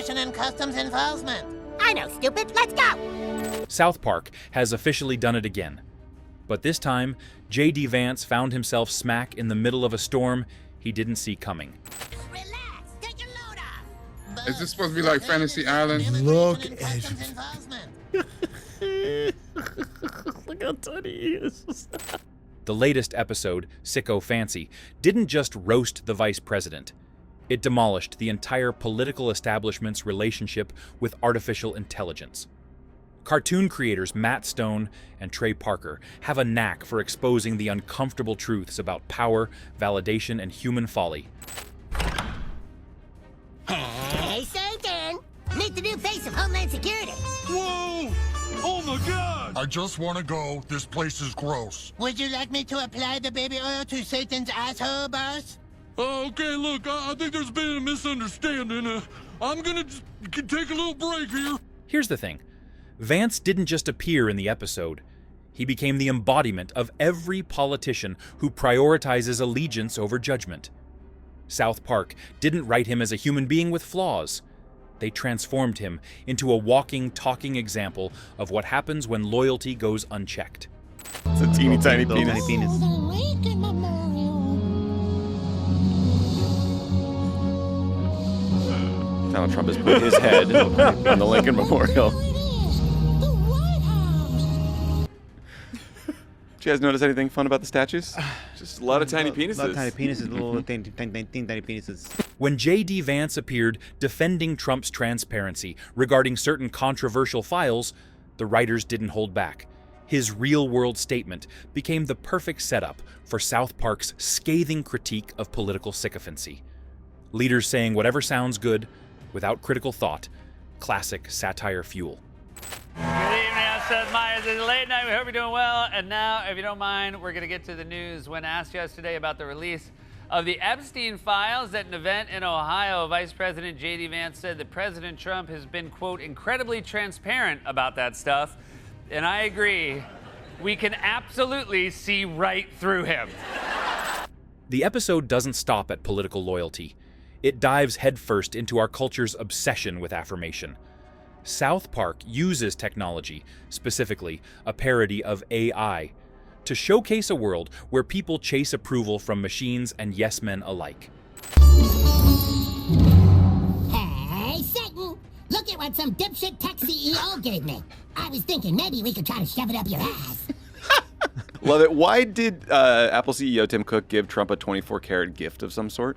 immigration and customs enforcement. I know, stupid. Let's go. South Park has officially done it again. But this time, J.D. Vance found himself smack in the middle of a storm he didn't see coming. Relax. Take your load off. Is this supposed to be like Fantasy Island? Look Immigration and at customs enforcement. Look how tiny he is. The latest episode, Sicko Fancy, didn't just roast the vice president. It demolished the entire political establishment's relationship with artificial intelligence. Cartoon creators Matt Stone and Trey Parker have a knack for exposing the uncomfortable truths about power, validation, and human folly. Hey, Satan. Meet the new face of Homeland Security. Whoa! Oh my God! I just want to go. This place is gross. Would you like me to apply the baby oil to Satan's asshole, boss? Okay, look, I think there's been a misunderstanding. I'm gonna just take a little break here. Here's the thing. Vance didn't just appear in the episode. He became the embodiment of every politician who prioritizes allegiance over judgment. South Park didn't write him as a human being with flaws. They transformed him into a walking, talking example of what happens when loyalty goes unchecked. It's a teeny tiny penis. Donald Trump has put his head on the Lincoln Memorial. Did you guys notice anything fun about the statues? Just a lot of tiny penises. A lot of tiny penises, little tiny penises. When J.D. Vance appeared defending Trump's transparency regarding certain controversial files, the writers didn't hold back. His real-world statement became the perfect setup for South Park's scathing critique of political sycophancy. Leaders saying whatever sounds good, without critical thought. Classic satire fuel. Good evening, Seth Myers. It's late night. We hope you're doing well. And now, if you don't mind, we're going to get to the news. When asked yesterday about the release of the Epstein files at an event in Ohio, Vice President J.D. Vance said that President Trump has been, quote, incredibly transparent about that stuff. And I agree. We can absolutely see right through him. The episode doesn't stop at political loyalty. It dives headfirst into our culture's obsession with affirmation. South Park uses technology, specifically a parody of AI, to showcase a world where people chase approval from machines and yes men alike. Hey, Satan. Look at what some dipshit tech CEO gave me. I was thinking maybe we could try to shove it up your ass. Love it. Why did Apple CEO Tim Cook give Trump a 24-karat gift of some sort?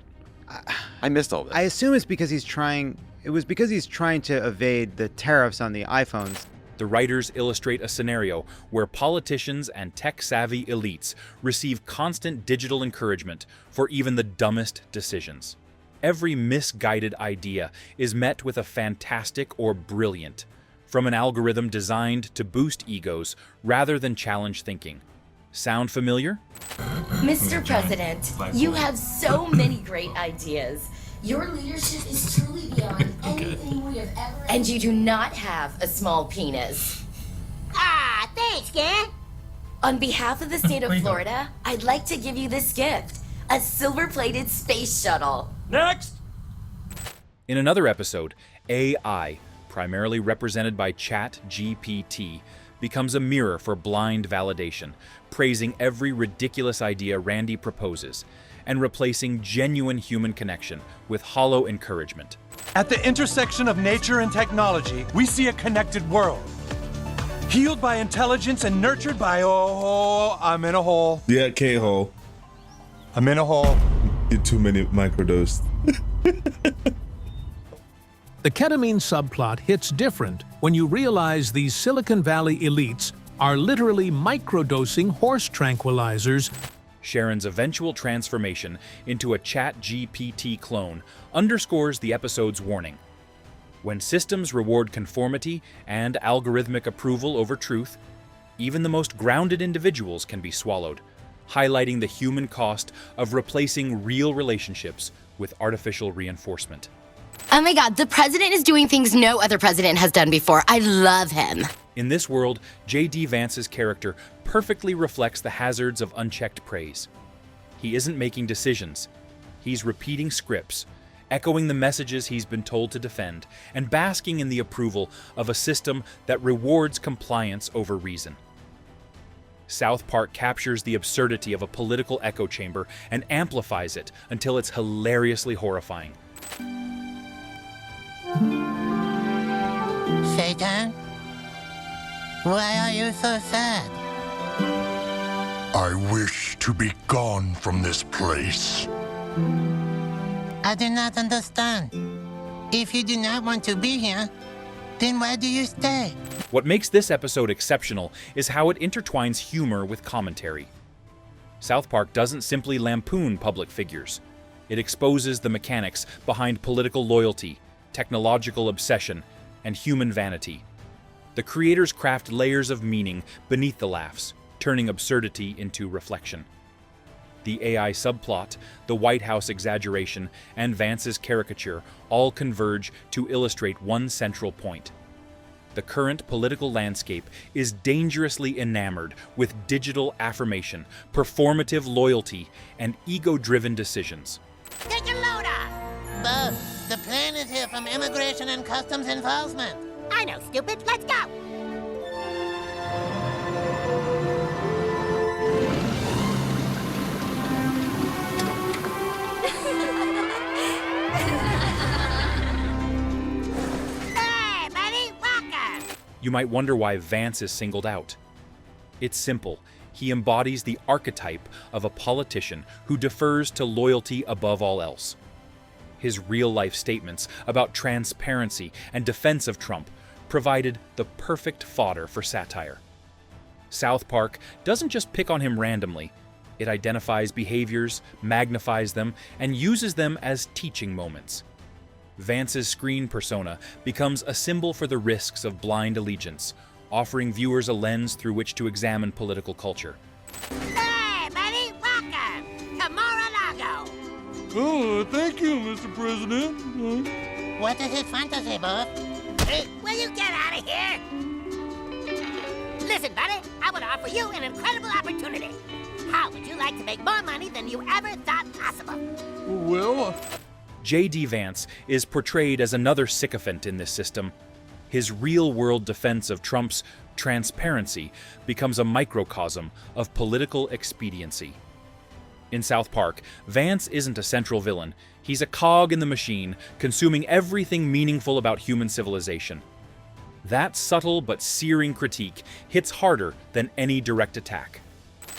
I missed all this. I assume it's because he's trying to evade the tariffs on the iPhones. The writers illustrate a scenario where politicians and tech-savvy elites receive constant digital encouragement for even the dumbest decisions. Every misguided idea is met with a fantastic or brilliant, from an algorithm designed to boost egos rather than challenge thinking. Sound familiar? Mr. President, you have so many great ideas. Your leadership is truly beyond anything we have ever... And you do not have a small penis. Ah, thanks, kid. On behalf of the state of Florida, I'd like to give you this gift. A silver-plated space shuttle. Next! In another episode, AI, primarily represented by ChatGPT, becomes a mirror for blind validation, praising every ridiculous idea Randy proposes, and replacing genuine human connection with hollow encouragement. At the intersection of nature and technology, we see a connected world. Healed by intelligence and nurtured by, oh, I'm in a hole. Yeah, K-hole. I'm in a hole. Get too many microdosed. The ketamine subplot hits different when you realize these Silicon Valley elites are literally microdosing horse tranquilizers. Sharon's eventual transformation into a ChatGPT clone underscores the episode's warning. When systems reward conformity and algorithmic approval over truth, even the most grounded individuals can be swallowed, highlighting the human cost of replacing real relationships with artificial reinforcement. Oh my God, the president is doing things no other president has done before. I love him. In this world, J.D. Vance's character perfectly reflects the hazards of unchecked praise. He isn't making decisions. He's repeating scripts, echoing the messages he's been told to defend and basking in the approval of a system that rewards compliance over reason. South Park captures the absurdity of a political echo chamber and amplifies it until it's hilariously horrifying. Satan? Why are you so sad? I wish to be gone from this place. I do not understand. If you do not want to be here, then why do you stay? What makes this episode exceptional is how it intertwines humor with commentary. South Park doesn't simply lampoon public figures. It exposes the mechanics behind political loyalty, technological obsession, and human vanity. The creators craft layers of meaning beneath the laughs, turning absurdity into reflection. The AI subplot, the White House exaggeration, and Vance's caricature all converge to illustrate one central point. The current political landscape is dangerously enamored with digital affirmation, performative loyalty, and ego-driven decisions. Take a load off! Bob, the plane is here from Immigration and Customs Enforcement. I know, stupid. Let's go! Hey, buddy, welcome! You might wonder why Vance is singled out. It's simple. He embodies the archetype of a politician who defers to loyalty above all else. His real-life statements about transparency and defense of Trump provided the perfect fodder for satire. South Park doesn't just pick on him randomly. It identifies behaviors, magnifies them, and uses them as teaching moments. Vance's screen persona becomes a symbol for the risks of blind allegiance, offering viewers a lens through which to examine political culture. Hey, buddy, welcome to Mar-a-Lago! Oh, thank you, Mr. President. What is his fantasy, Bob? Hey, will you get out of here? Listen, buddy, I would offer you an incredible opportunity. How would you like to make more money than you ever thought possible? Well, J.D. Vance is portrayed as another sycophant in this system. His real-world defense of Trump's transparency becomes a microcosm of political expediency. In South Park, Vance isn't a central villain. He's a cog in the machine, consuming everything meaningful about human civilization. That subtle but searing critique hits harder than any direct attack.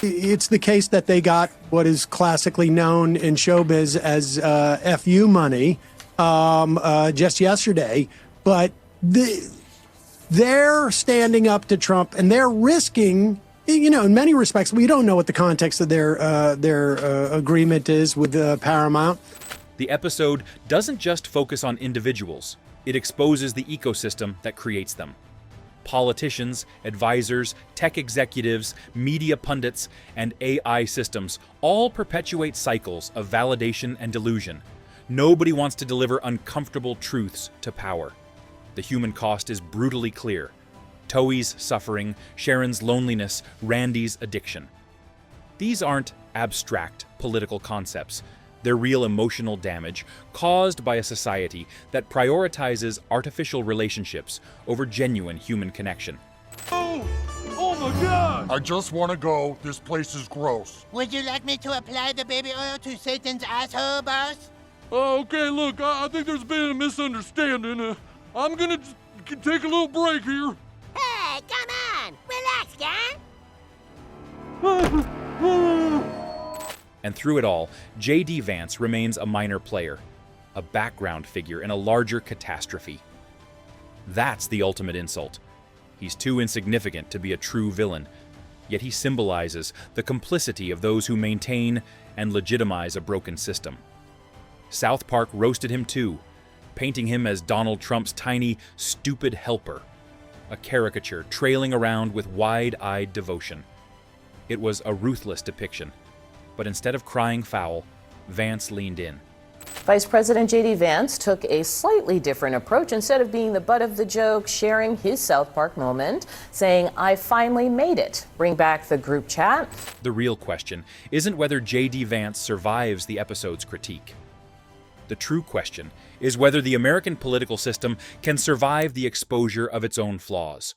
It's the case that they got what is classically known in showbiz as FU money just yesterday, but they're standing up to Trump and they're risking, in many respects, we don't know what the context of their agreement is with Paramount. The episode doesn't just focus on individuals. It exposes the ecosystem that creates them. Politicians, advisors, tech executives, media pundits, and AI systems all perpetuate cycles of validation and delusion. Nobody wants to deliver uncomfortable truths to power. The human cost is brutally clear. Toei's suffering, Sharon's loneliness, Randy's addiction. These aren't abstract political concepts. They're real emotional damage caused by a society that prioritizes artificial relationships over genuine human connection. oh my God! I just want to go. This place is gross. Would you like me to apply the baby oil to Satan's asshole, boss? Okay, look, I think there's been a misunderstanding. I'm gonna just take a little break here. Hey, come on! Relax, gang! And through it all, J.D. Vance remains a minor player, a background figure in a larger catastrophe. That's the ultimate insult. He's too insignificant to be a true villain, yet he symbolizes the complicity of those who maintain and legitimize a broken system. South Park roasted him too, painting him as Donald Trump's tiny, stupid helper, a caricature trailing around with wide-eyed devotion. It was a ruthless depiction, but instead of crying foul, Vance leaned in. Vice President J.D. Vance took a slightly different approach. Instead of being the butt of the joke, sharing his South Park moment, saying, "I finally made it. Bring back the group chat." The real question isn't whether J.D. Vance survives the episode's critique. the true question is whether the American political system can survive the exposure of its own flaws.